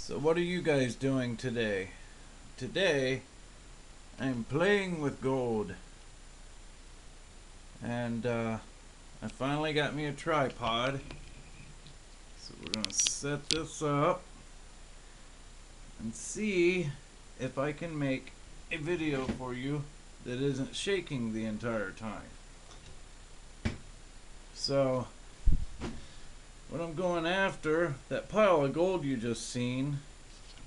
So what are you guys doing today? Today, I'm playing with gold. And I finally got me a tripod. So we're going to set this up and see if I can make a video for you that isn't shaking the entire time. So, what I'm going after, that pile of gold you just seen,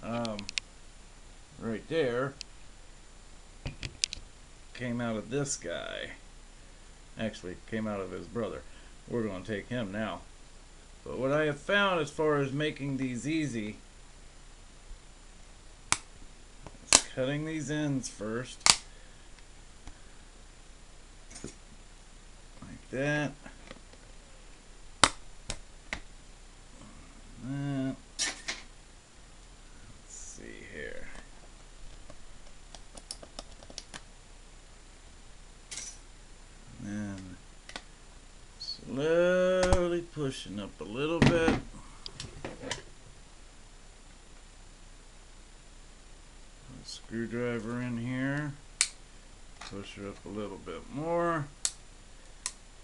right there, came out of this guy. Actually, came out of his brother. We're going to take him now. But what I have found as far as making these easy is cutting these ends first. Like that. Let's see here. And then slowly pushing up a little bit. Screwdriver in here. Push her up a little bit more.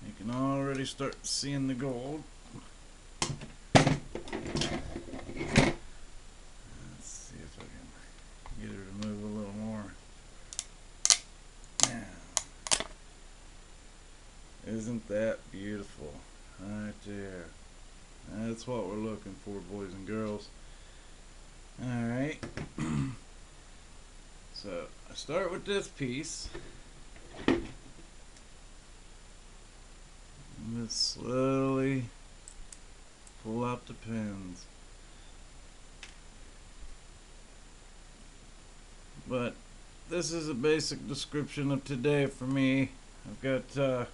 You can already start seeing the gold. Let's see if I can get her to move a little more. Now, isn't that beautiful? Right there. That's what we're looking for, boys and girls. Alright. So, I start with this piece. And just slowly pull out the pins. But this is a basic description of today for me. I've got it's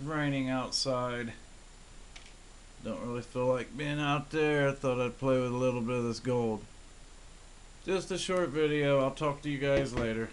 raining outside. Don't really feel like being out there. I thought I'd play with a little bit of this gold. Just a short video. I'll talk to you guys later.